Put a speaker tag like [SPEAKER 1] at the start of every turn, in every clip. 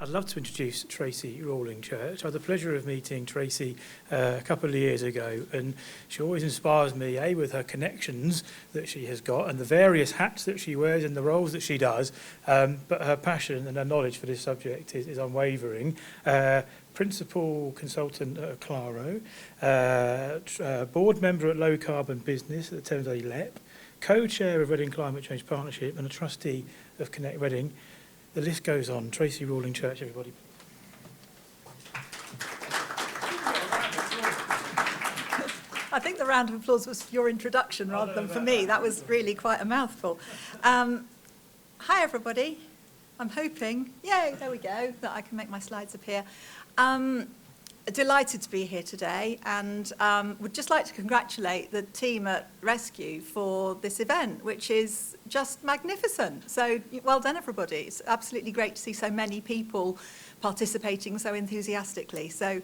[SPEAKER 1] I'd love to introduce Tracey Rawling Church. I had the pleasure of meeting Tracey a couple of years ago, and she always inspires me, A, with her connections that she has got and the various hats that she wears and the roles that she does, but her passion and her knowledge for this subject is unwavering. Principal consultant at Acclaro, board member at Low Carbon Business at the Thames Valley LEP, co-chair of Reading Climate Change Partnership and a trustee of Connect Reading. The list goes on. Tracey Rawling Church, everybody.
[SPEAKER 2] I think the round of applause was your introduction rather than for me. That was really quite a mouthful. Hi, everybody. I'm hoping, yay, there we go, that I can make my slides appear. Delighted to be here today, and would just like to congratulate the team at Rescue for this event, which is just magnificent. So well done, everybody. It's absolutely great to see so many people participating so enthusiastically. So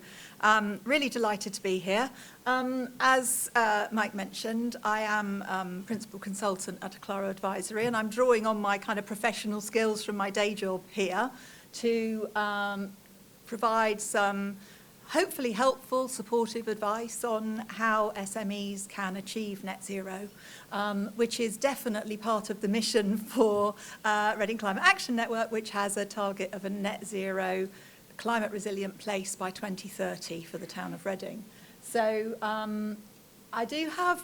[SPEAKER 2] really delighted to be here. As Mike mentioned, I am principal consultant at Acclaro Advisory, and I'm drawing on my kind of professional skills from my day job here to provide some hopefully helpful, supportive advice on how SMEs can achieve net zero, which is definitely part of the mission for Reading Climate Action Network, which has a target of a net zero climate resilient place by 2030 for the town of Reading. So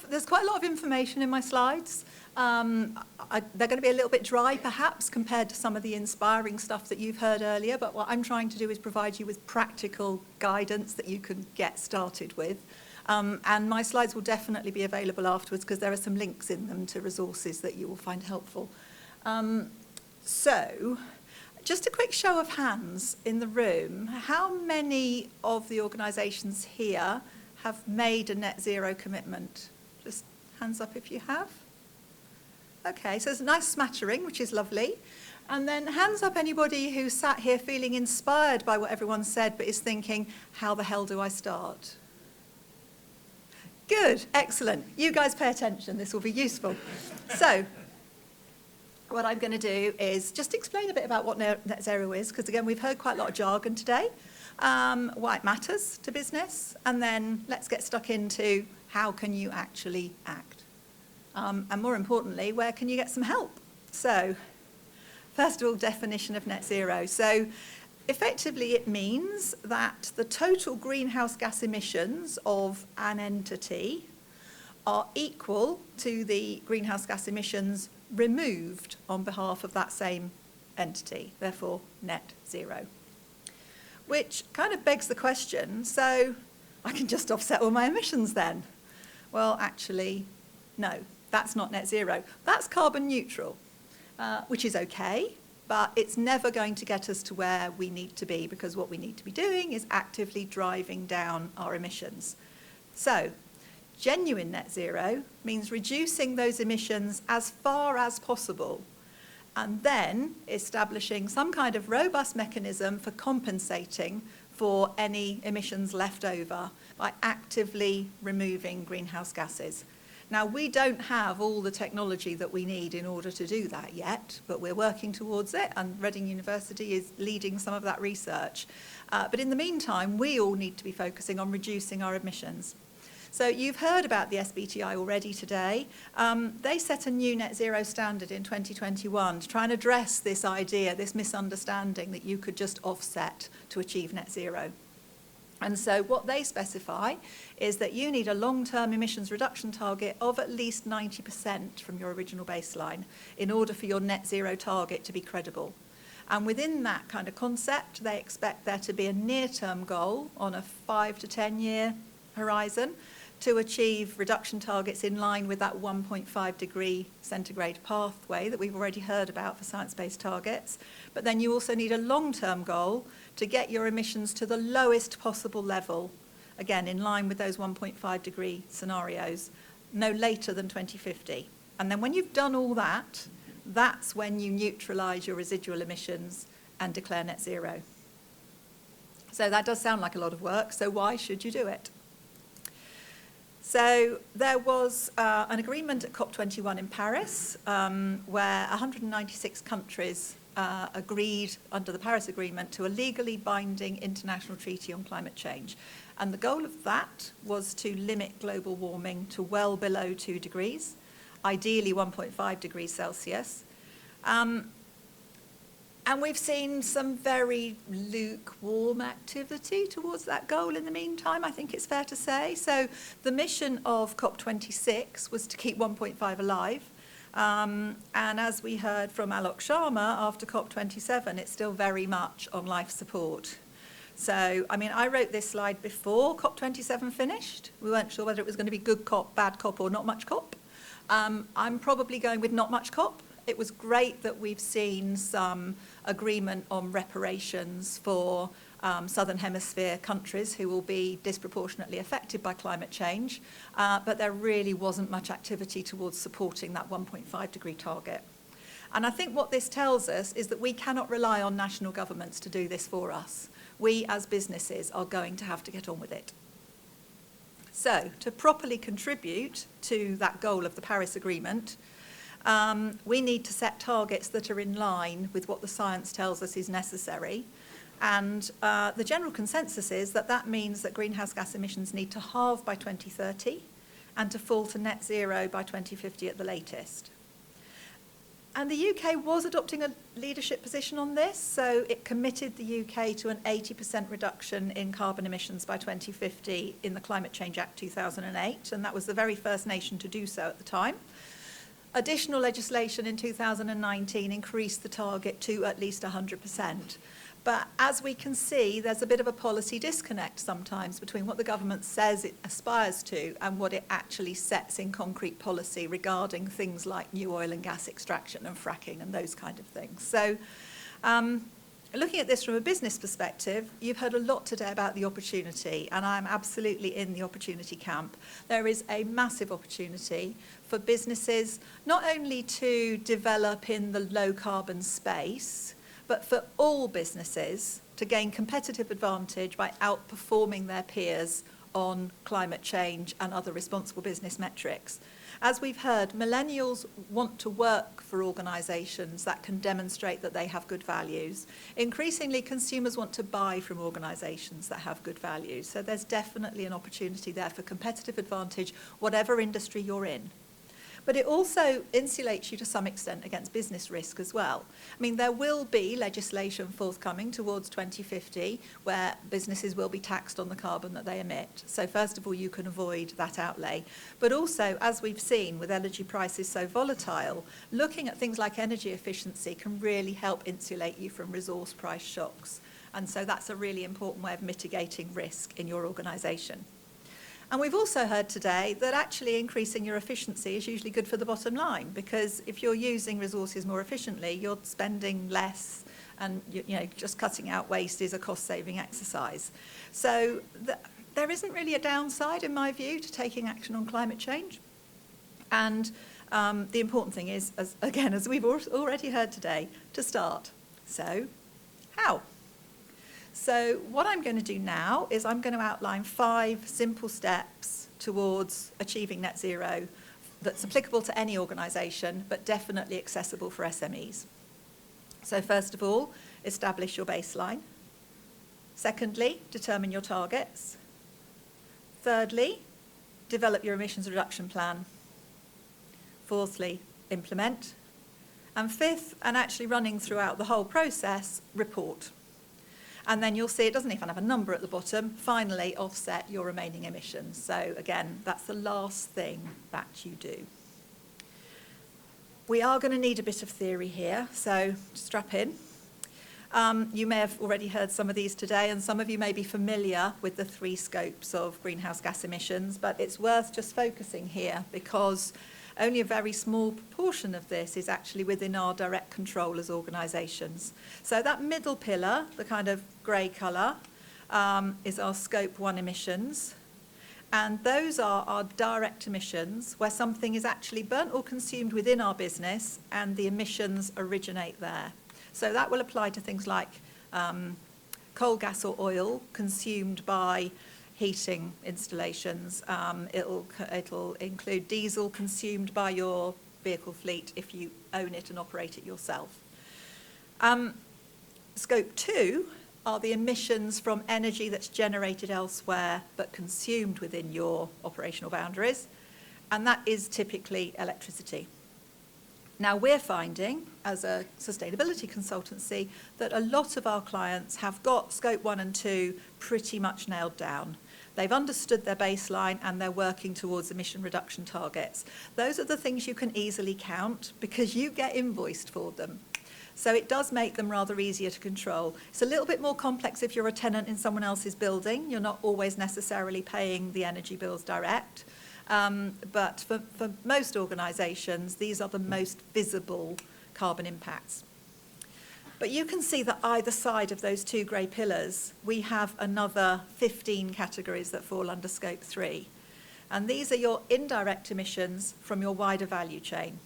[SPEAKER 2] there's quite a lot of information in my slides. They're going to be a little bit dry, perhaps, compared to some of the inspiring stuff that you've heard earlier, but what I'm trying to do is provide you with practical guidance that you can get started with. And my slides will definitely be available afterwards because there are some links in them to resources that you will find helpful. So, just a quick show of hands in the room. How many of the organisations here have made a net zero commitment? Just hands up if you have. Okay, so there's a nice smattering, which is lovely. And then hands up anybody who sat here feeling inspired by what everyone said, but is thinking, how the hell do I start? Good, excellent. You guys pay attention, this will be useful. So, what I'm going to do is just explain a bit about what net zero is, because again, we've heard quite a lot of jargon today, why it matters to business, and then let's get stuck into how can you actually act. And more importantly, where can you get some help? So, first of all, definition of net zero. So, effectively, it means that the total greenhouse gas emissions of an entity are equal to the greenhouse gas emissions removed on behalf of that same entity, therefore net zero. Which kind of begs the question, so I can just offset all my emissions then? Well, actually, no. That's not net zero. That's carbon neutral, which is okay, but it's never going to get us to where we need to be, because what we need to be doing is actively driving down our emissions. So, genuine net zero means reducing those emissions as far as possible, and then establishing some kind of robust mechanism for compensating for any emissions left over by actively removing greenhouse gases. Now, we don't have all the technology that we need in order to do that yet, but we're working towards it, and Reading University is leading some of that research. But in the meantime, we all need to be focusing on reducing our emissions. So you've heard about the SBTi already today. They set a new net zero standard in 2021 to try and address this idea, this misunderstanding that you could just offset to achieve net zero. And so what they specify is that you need a long-term emissions reduction target of at least 90% from your original baseline in order for your net zero target to be credible. And within that kind of concept, they expect there to be a near-term goal on a 5 to 10-year horizon to achieve reduction targets in line with that 1.5 degree centigrade pathway that we've already heard about for science-based targets. But then you also need a long-term goal to get your emissions to the lowest possible level, again, in line with those 1.5 degree scenarios, no later than 2050. And then when you've done all that, that's when you neutralise your residual emissions and declare net zero. So that does sound like a lot of work, so why should you do it? So there was an agreement at COP21 in Paris where 196 countries agreed under the Paris Agreement to a legally binding international treaty on climate change. And the goal of that was to limit global warming to well below 2 degrees, ideally 1.5 degrees Celsius. And we've seen some very lukewarm activity towards that goal in the meantime, I think it's fair to say. So the mission of COP26 was to keep 1.5 alive. And as we heard from Alok Sharma after COP27, it's still very much on life support. So, I mean, I wrote this slide before COP27 finished. We weren't sure whether it was going to be good COP, bad COP, or not much COP. I'm probably going with not much COP. It was great that we've seen some agreement on reparations for Southern Hemisphere countries who will be disproportionately affected by climate change, but there really wasn't much activity towards supporting that 1.5 degree target. And I think what this tells us is that we cannot rely on national governments to do this for us. We as businesses are going to have to get on with it. So, to properly contribute to that goal of the Paris Agreement, we need to set targets that are in line with what the science tells us is necessary. And the general consensus is that that means that greenhouse gas emissions need to halve by 2030 and to fall to net zero by 2050 at the latest. And the UK was adopting a leadership position on this, so it committed the UK to an 80% reduction in carbon emissions by 2050 in the Climate Change Act 2008, and that was the very first nation to do so at the time. Additional legislation in 2019 increased the target to at least 100%. But as we can see, there's a bit of a policy disconnect sometimes between what the government says it aspires to and what it actually sets in concrete policy regarding things like new oil and gas extraction and fracking and those kind of things. So looking at this from a business perspective, you've heard a lot today about the opportunity, and I'm absolutely in the opportunity camp. There is a massive opportunity for businesses not only to develop in the low carbon space, but for all businesses to gain competitive advantage by outperforming their peers on climate change and other responsible business metrics. As we've heard, millennials want to work for organisations that can demonstrate that they have good values. Increasingly, consumers want to buy from organisations that have good values. So there's definitely an opportunity there for competitive advantage, whatever industry you're in. But it also insulates you to some extent against business risk as well. I mean, there will be legislation forthcoming towards 2050 where businesses will be taxed on the carbon that they emit. So first of all, you can avoid that outlay. But also, as we've seen with energy prices so volatile, looking at things like energy efficiency can really help insulate you from resource price shocks. And so that's a really important way of mitigating risk in your organisation. And we've also heard today that actually increasing your efficiency is usually good for the bottom line, because if you're using resources more efficiently, you're spending less, and just cutting out waste is a cost-saving exercise. So there isn't really a downside, in my view, to taking action on climate change. And the important thing is, as we've already heard today, to start. So, how? So what I'm going to do now is I'm going to outline 5 simple steps towards achieving net zero that's applicable to any organisation, but definitely accessible for SMEs. So first of all, establish your baseline. Secondly, determine your targets. Thirdly, develop your emissions reduction plan. Fourthly, implement. And fifth, and actually running throughout the whole process, report. And then you'll see it doesn't even have a number at the bottom. Finally, offset your remaining emissions. So again, that's the last thing that you do. We are going to need a bit of theory here, so strap in. You may have already heard some of these today, and some of you may be familiar with the 3 scopes of greenhouse gas emissions, but it's worth just focusing here because only a very small proportion of this is actually within our direct control as organisations. So that middle pillar, the kind of grey colour, is our Scope 1 emissions. And those are our direct emissions where something is actually burnt or consumed within our business and the emissions originate there. So that will apply to things like coal, gas or oil consumed by heating installations. It'll include diesel consumed by your vehicle fleet if you own it and operate it yourself. Scope 2 are the emissions from energy that's generated elsewhere but consumed within your operational boundaries, and that is typically electricity. Now, we're finding, as a sustainability consultancy, that a lot of our clients have got Scope 1 and 2 pretty much nailed down. They've understood their baseline and they're working towards emission reduction targets. Those are the things you can easily count because you get invoiced for them. So it does make them rather easier to control. It's a little bit more complex if you're a tenant in someone else's building. You're not always necessarily paying the energy bills direct. But for most organisations, these are the most visible carbon impacts. But you can see that either side of those two grey pillars, we have another 15 categories that fall under Scope 3. And these are your indirect emissions from your wider value chain.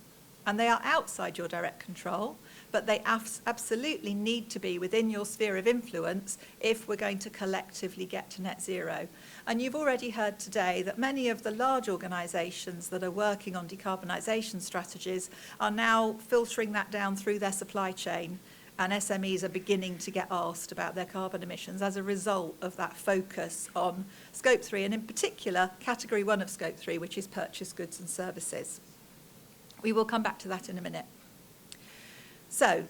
[SPEAKER 2] And they are outside your direct control, but they absolutely need to be within your sphere of influence if we're going to collectively get to net zero. And you've already heard today that many of the large organisations that are working on decarbonisation strategies are now filtering that down through their supply chain, and SMEs are beginning to get asked about their carbon emissions as a result of that focus on Scope 3, and in particular, Category 1 of Scope 3, which is purchased goods and services. We will come back to that in a minute. So,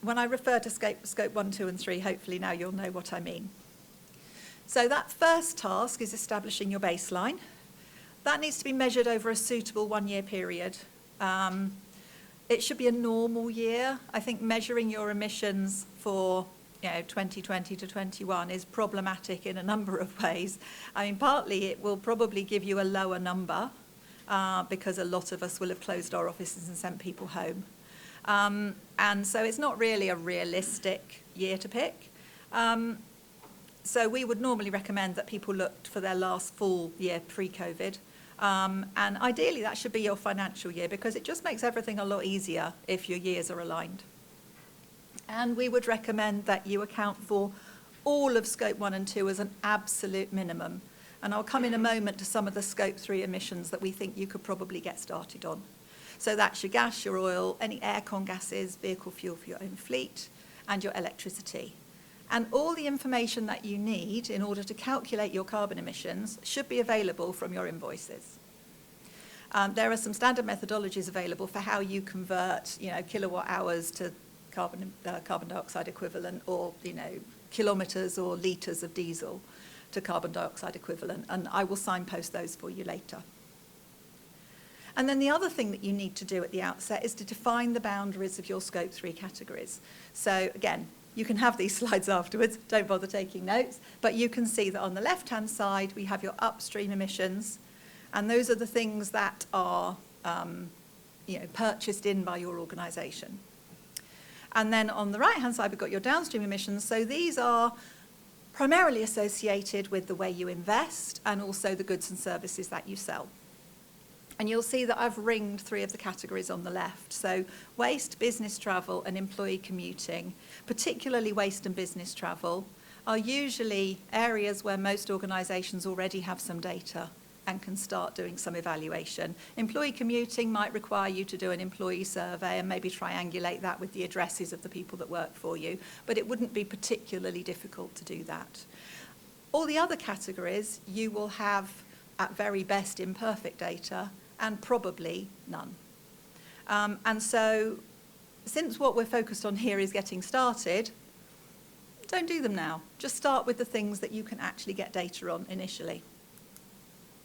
[SPEAKER 2] when I refer to Scope 1, 2 and 3, hopefully now you'll know what I mean. So that first task is establishing your baseline. That needs to be measured over a suitable one-year period. It should be a normal year. I think measuring your emissions for 2020 to 21 is problematic in a number of ways. I mean, partly it will probably give you a lower number because a lot of us will have closed our offices and sent people home. And so it's not really a realistic year to pick. So we would normally recommend that people looked for their last full year pre-COVID. And ideally that should be your financial year because it just makes everything a lot easier if your years are aligned. And we would recommend that you account for all of Scope 1 and 2 as an absolute minimum. And I'll come in a moment to some of the Scope 3 emissions that we think you could probably get started on. So that's your gas, your oil, any aircon gases, vehicle fuel for your own fleet, and your electricity. And all the information that you need in order to calculate your carbon emissions should be available from your invoices. There are some standard methodologies available for how you convert, kilowatt hours to carbon dioxide equivalent, or kilometres or litres of diesel to carbon dioxide equivalent. And I will signpost those for you later. And then the other thing that you need to do at the outset is to define the boundaries of your Scope 3 categories. So again, you can have these slides afterwards, don't bother taking notes, but you can see that on the left-hand side we have your upstream emissions, and those are the things that are purchased in by your organisation. And then on the right-hand side we've got your downstream emissions, so these are primarily associated with the way you invest and also the goods and services that you sell. And you'll see that I've ringed 3 of the categories on the left. So waste, business travel, and employee commuting, particularly waste and business travel, are usually areas where most organisations already have some data and can start doing some evaluation. Employee commuting might require you to do an employee survey and maybe triangulate that with the addresses of the people that work for you, but it wouldn't be particularly difficult to do that. All the other categories, you will have, at very best, imperfect data, and probably none. And so, since what we're focused on here is getting started, don't do them now. Just start with the things that you can actually get data on initially.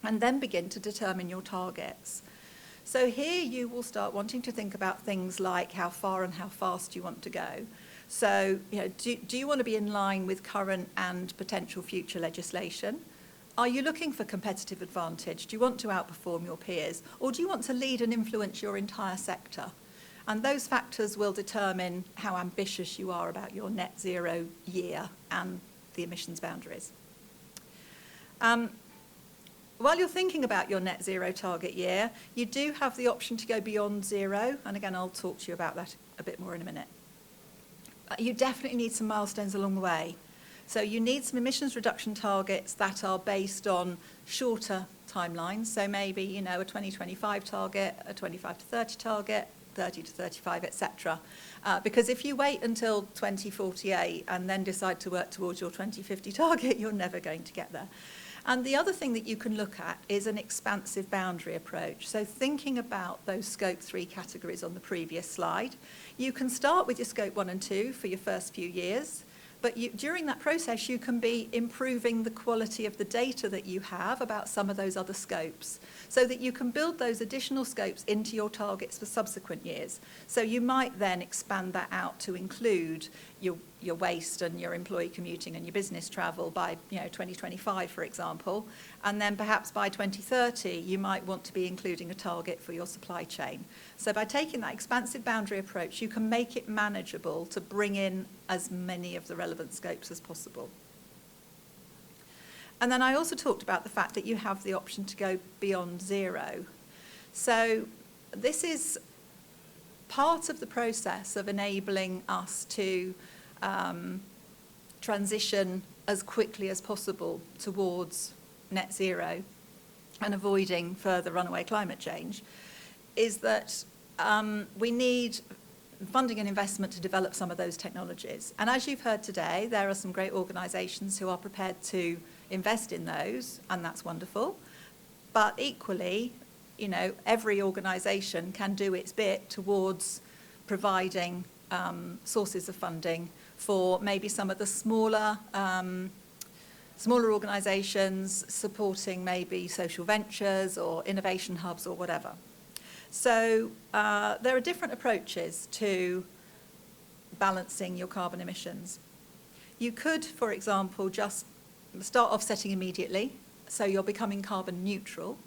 [SPEAKER 2] And then begin to determine your targets. So here you will start wanting to think about things like how far and how fast you want to go. So, do you want to be in line with current and potential future legislation? Are you looking for competitive advantage? Do you want to outperform your peers? Or do you want to lead and influence your entire sector? And those factors will determine how ambitious you are about your net zero year and the emissions boundaries. While you're thinking about your net zero target year, you do have the option to go beyond zero. And again, I'll talk to you about that a bit more in a minute. You definitely need some milestones along the way. So you need some emissions reduction targets that are based on shorter timelines. So maybe, a 2025 target, a 25 to 30 target, 30 to 35, etc. Because if you wait until 2048 and then decide to work towards your 2050 target, you're never going to get there. And the other thing that you can look at is an expansive boundary approach. So thinking about those scope 3 categories on the previous slide, you can start with your scope 1 and 2 for your first few years, but during that process you can be improving the quality of the data that you have about some of those other scopes, so that you can build those additional scopes into your targets for subsequent years. So you might then expand that out to include your waste and your employee commuting and your business travel by 2025, for example, and then perhaps by 2030 you might want to be including a target for your supply chain. So by taking that expansive boundary approach, you can make it manageable to bring in as many of the relevant scopes as possible. And then I also talked about the fact that you have the option to go beyond zero. So this is part of the process of enabling us to transition as quickly as possible towards net zero and avoiding further runaway climate change, is that we need funding and investment to develop some of those technologies. And as you've heard today, there are some great organisations who are prepared to invest in those, and that's wonderful. But equally, every organisation can do its bit towards providing sources of funding for maybe some of the smaller organisations supporting maybe social ventures or innovation hubs or whatever. So there are different approaches to balancing your carbon emissions. You could, for example, just start offsetting immediately, so you're becoming carbon neutral,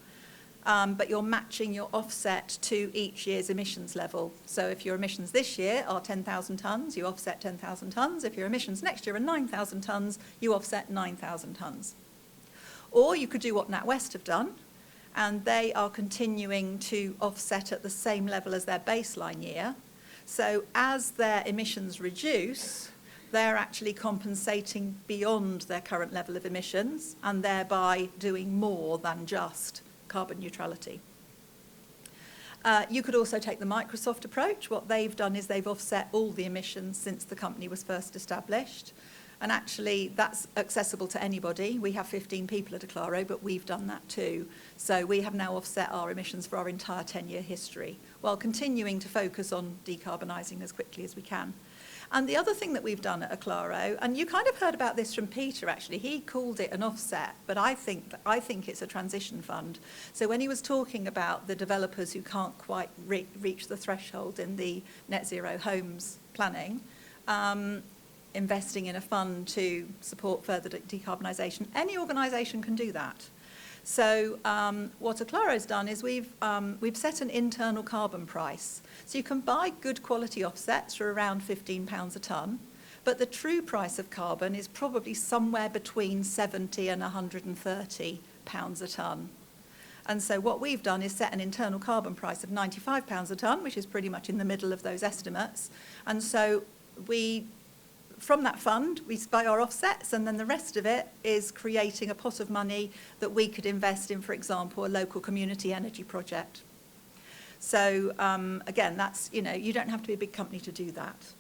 [SPEAKER 2] but you're matching your offset to each year's emissions level. So if your emissions this year are 10,000 tonnes, you offset 10,000 tonnes. If your emissions next year are 9,000 tonnes, you offset 9,000 tonnes. Or you could do what NatWest have done, and they are continuing to offset at the same level as their baseline year. So as their emissions reduce, they're actually compensating beyond their current level of emissions and thereby doing more than just carbon neutrality. You could also take the Microsoft approach. What they've done is they've offset all the emissions since the company was first established. And actually, that's accessible to anybody. We have 15 people at Acclaro, but we've done that too. So we have now offset our emissions for our entire 10-year history, while continuing to focus on decarbonising as quickly as we can. And the other thing that we've done at Acclaro, and you kind of heard about this from Peter actually, he called it an offset, but I think it's a transition fund. So when he was talking about the developers who can't quite reach the threshold in the net zero homes planning, investing in a fund to support further decarbonisation, any organisation can do that. So what Acclaro's done is we've set an internal carbon price. So you can buy good quality offsets for around £15 a tonne, but the true price of carbon is probably somewhere between £70 and £130 a tonne. And so what we've done is set an internal carbon price of £95 a tonne, which is pretty much in the middle of those estimates. And so from that fund, we buy our offsets, and then the rest of it is creating a pot of money that we could invest in, for example, a local community energy project. So again, that's, you don't have to be a big company to do that.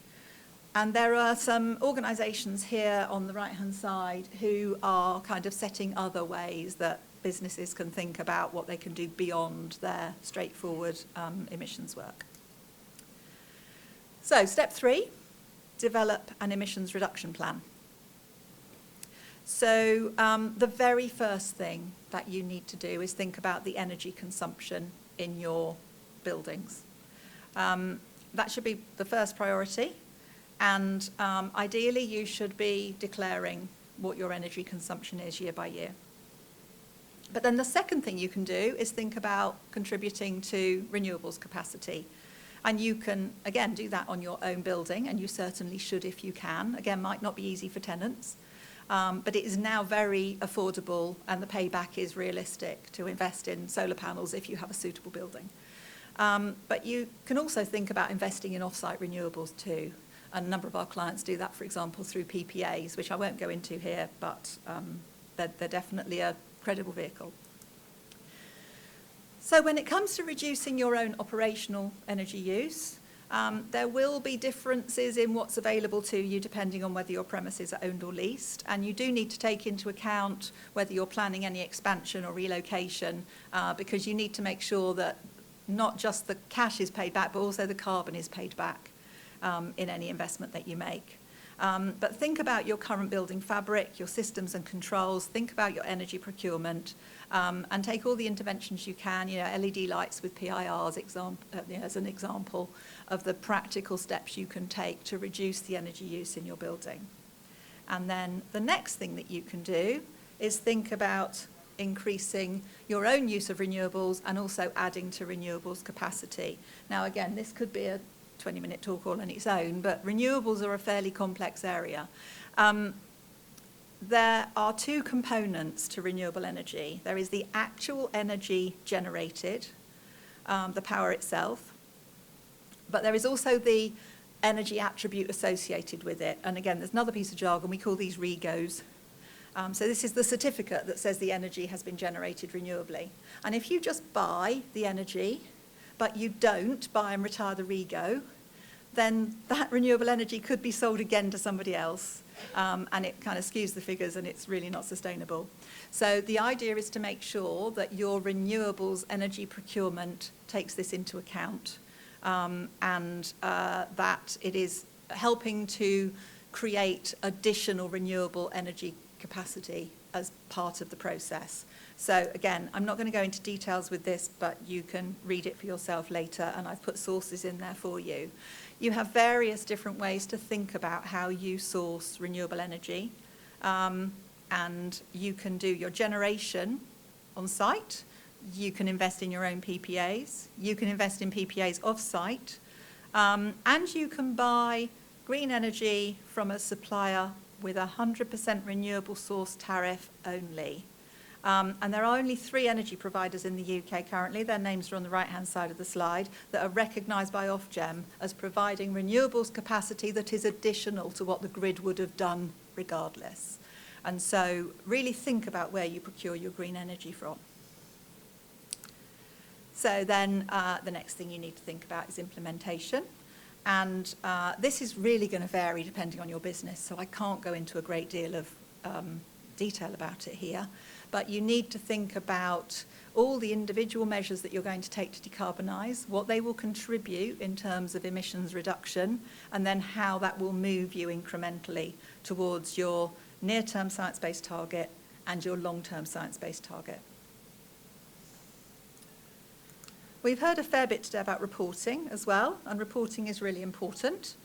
[SPEAKER 2] And there are some organisations here on the right-hand side who are kind of setting other ways that businesses can think about what they can do beyond their straightforward emissions work. So step 3. Develop an emissions reduction plan. So the very first thing that you need to do is think about the energy consumption in your buildings. That should be the first priority, and ideally you should be declaring what your energy consumption is year by year. But then the second thing you can do is think about contributing to renewables capacity. And you can, again, do that on your own building, and you certainly should if you can. Again, might not be easy for tenants, but it is now very affordable, and the payback is realistic to invest in solar panels if you have a suitable building. But you can also think about investing in off-site renewables too. And a number of our clients do that, for example, through PPAs, which I won't go into here, but they're definitely a credible vehicle. So when it comes to reducing your own operational energy use, there will be differences in what's available to you depending on whether your premises are owned or leased, and you do need to take into account whether you're planning any expansion or relocation, because you need to make sure that not just the cash is paid back, but also the carbon is paid back in any investment that you make. But think about your current building fabric, your systems and controls, think about your energy procurement, and take all the interventions you can, LED lights with PIRs as an example of the practical steps you can take to reduce the energy use in your building. And then the next thing that you can do is think about increasing your own use of renewables and also adding to renewables capacity. Now, again, this could be a 20-minute talk all on its own, but renewables are a fairly complex area. There are two components to renewable energy. There is the actual energy generated, the power itself, but there is also the energy attribute associated with it. And again, there's another piece of jargon, we call these REGOs. So this is the certificate that says the energy has been generated renewably. And if you just buy the energy, but you don't buy and retire the REGO, then that renewable energy could be sold again to somebody else. And it kind of skews the figures and it's really not sustainable. So the idea is to make sure that your renewables energy procurement takes this into account, and that it is helping to create additional renewable energy capacity as part of the process. So again, I'm not going to go into details with this, but you can read it for yourself later, and I've put sources in there for you. You have various different ways to think about how you source renewable energy, and you can do your generation on site, you can invest in your own PPAs, you can invest in PPAs off-site, and you can buy green energy from a supplier with a 100% renewable source tariff only. And there are only 3 energy providers in the UK currently, their names are on the right-hand side of the slide, that are recognised by Ofgem as providing renewables capacity that is additional to what the grid would have done regardless. And so really think about where you procure your green energy from. So then the next thing you need to think about is implementation. And this is really going to vary depending on your business, so I can't go into a great deal of detail about it here. But you need to think about all the individual measures that you're going to take to decarbonise, what they will contribute in terms of emissions reduction, and then how that will move you incrementally towards your near-term science-based target and your long-term science-based target. We've heard a fair bit today about reporting as well, and reporting is really important.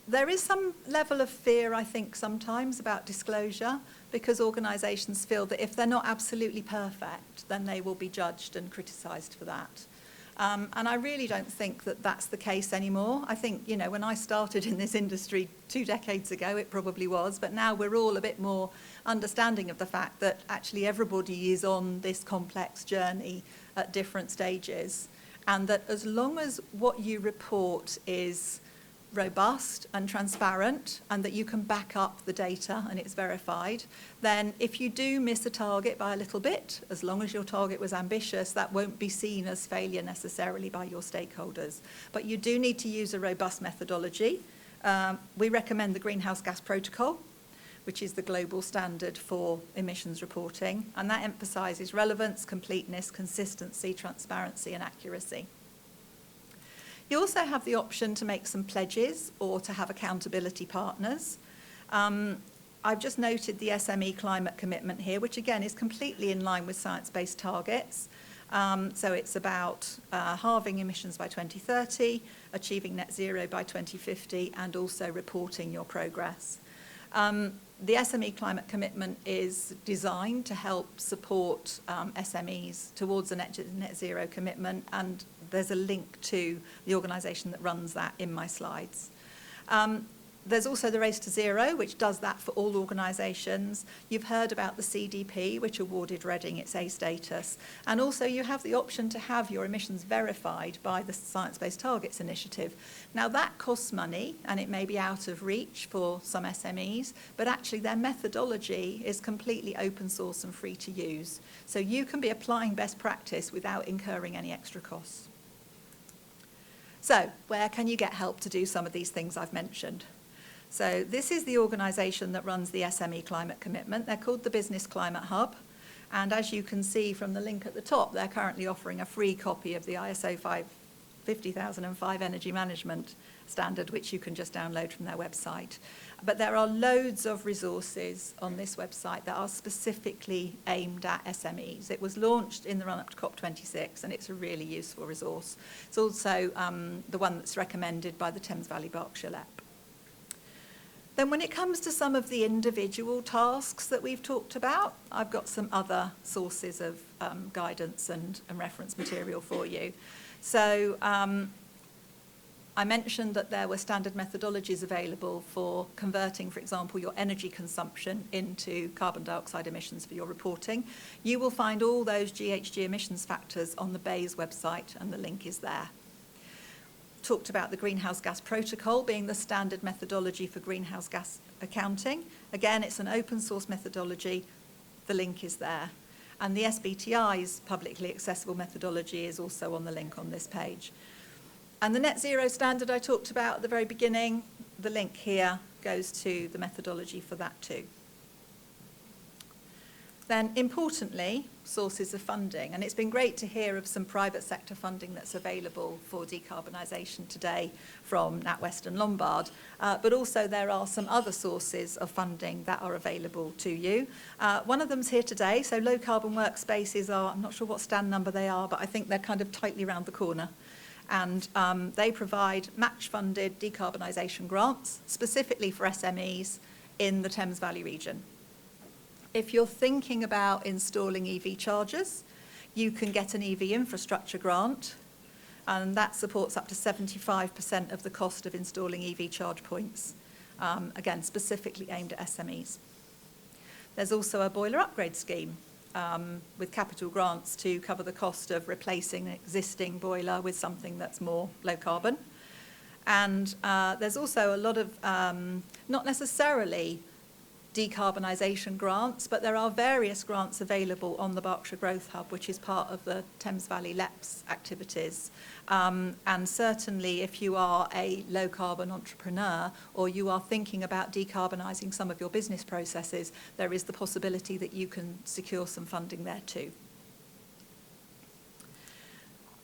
[SPEAKER 2] There is some level of fear, I think, sometimes about disclosure, because organisations feel that if they're not absolutely perfect, then they will be judged and criticised for that. And I really don't think that that's the case anymore. I think, when I started in this industry 2 decades ago, it probably was, but now we're all a bit more understanding of the fact that actually everybody is on this complex journey at different stages, and that as long as what you report is robust and transparent, and that you can back up the data and it's verified, then if you do miss a target by a little bit, as long as your target was ambitious, that won't be seen as failure necessarily by your stakeholders. But you do need to use a robust methodology. We recommend the Greenhouse Gas Protocol, which is the global standard for emissions reporting, and that emphasises relevance, completeness, consistency, transparency and accuracy. You also have the option to make some pledges or to have accountability partners. I've just noted the SME climate commitment here, which again is completely in line with science-based targets. So it's about halving emissions by 2030, achieving net zero by 2050, and also reporting your progress. The SME climate commitment is designed to help support SMEs towards a net zero commitment, and there's a link to the organisation that runs that in my slides. There's also the Race to Zero, which does that for all organisations. You've heard about the CDP, which awarded Reading its A status. And also you have the option to have your emissions verified by the Science Based Targets Initiative. Now that costs money, and it may be out of reach for some SMEs, but actually their methodology is completely open source and free to use. So you can be applying best practice without incurring any extra costs. So where can you get help to do some of these things I've mentioned? So this is the organisation that runs the SME Climate Commitment. They're called the Business Climate Hub. And as you can see from the link at the top, they're currently offering a free copy of the ISO 50005 Energy Management Standard, which you can just download from their website. But there are loads of resources on this website that are specifically aimed at SMEs. It was launched in the run-up to COP26, and it's a really useful resource. It's also the one that's recommended by the Thames Valley Berkshire LEP. Then when it comes to some of the individual tasks that we've talked about, I've got some other sources of guidance and reference material for you. So I mentioned that there were standard methodologies available for converting, for example, your energy consumption into carbon dioxide emissions for your reporting. You will find all those GHG emissions factors on the BEIS website, and the link is there. Talked about the greenhouse gas protocol being the standard methodology for greenhouse gas accounting. Again, it's an open source methodology. The link is there. And the SBTI's publicly accessible methodology is also on the link on this page. And the net zero standard I talked about at the very beginning, the link here goes to the methodology for that too. Then, importantly, sources of funding. And it's been great to hear of some private sector funding that's available for decarbonisation today from NatWest and Lombard. But also there are some other sources of funding that are available to you. One of them's here today. So low carbon workspaces are, I'm not sure what stand number they are, but I think they're kind of tightly round the corner. And they provide match-funded decarbonisation grants, specifically for SMEs in the Thames Valley region. If you're thinking about installing EV chargers, you can get an EV infrastructure grant, and that supports up to 75% of the cost of installing EV charge points, again, specifically aimed at SMEs. There's also a boiler upgrade scheme with capital grants to cover the cost of replacing an existing boiler with something that's more low carbon. And there's also a lot of, not necessarily decarbonisation grants, but there are various grants available on the Berkshire Growth Hub, which is part of the Thames Valley LEP's activities. And certainly if you are a low carbon entrepreneur or you are thinking about decarbonising some of your business processes, there is the possibility that you can secure some funding there too.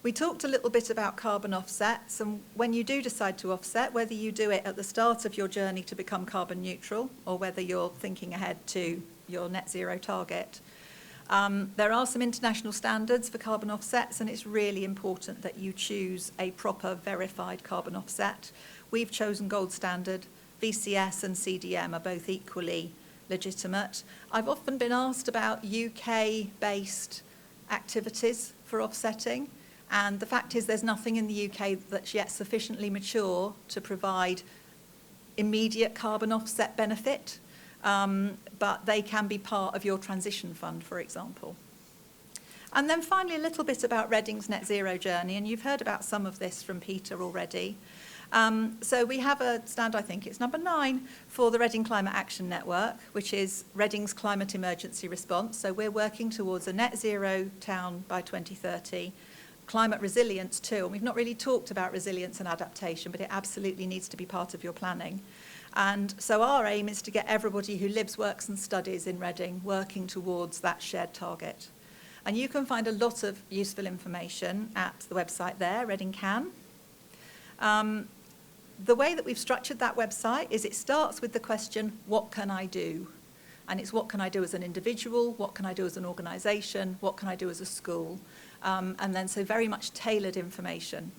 [SPEAKER 2] We talked a little bit about carbon offsets, and when you do decide to offset, whether you do it at the start of your journey to become carbon neutral or whether you're thinking ahead to your net zero target, there are some international standards for carbon offsets, and it's really important that you choose a proper verified carbon offset. We've chosen gold standard. VCS and CDM are both equally legitimate. I've often been asked about UK-based activities for offsetting. And the fact is there's nothing in the UK that's yet sufficiently mature to provide immediate carbon offset benefit, but they can be part of your transition fund, for example. And then finally, a little bit about Reading's net zero journey, and you've heard about some of this from Peter already. So we have a stand, I think it's number 9, for the Reading Climate Action Network, which is Reading's climate emergency response. So we're working towards a net zero town by 2030. Climate resilience too, and we've not really talked about resilience and adaptation, but it absolutely needs to be part of your planning. And so our aim is to get everybody who lives, works and studies in Reading working towards that shared target. And you can find a lot of useful information at the website there, Reading Can. The way that we've structured that website is it starts with the question, what can I do? And it's what can I do as an individual, what can I do as an organisation, what can I do as a school? And then so very much tailored information.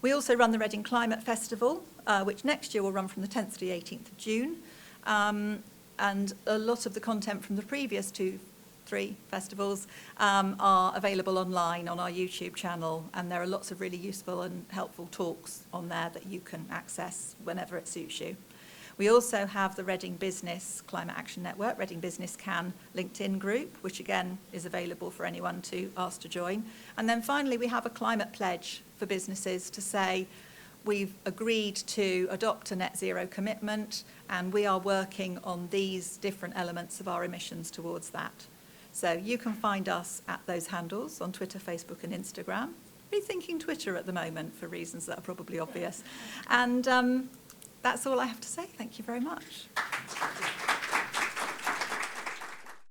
[SPEAKER 2] We also run the Reading Climate Festival, which next year will run from the 10th to the 18th of June. And a lot of the content from the previous 2-3 festivals are available online on our YouTube channel, and there are lots of really useful and helpful talks on there that you can access whenever it suits you. We also have the Reading Business Climate Action Network, Reading Business Can LinkedIn group, which again is available for anyone to ask to join. And then finally, we have a climate pledge for businesses to say, we've agreed to adopt a net zero commitment, and we are working on these different elements of our emissions towards that. So you can find us at those handles on Twitter, Facebook, and Instagram. Rethinking Twitter at the moment for reasons that are probably obvious. And that's all I have to say. Thank you very much.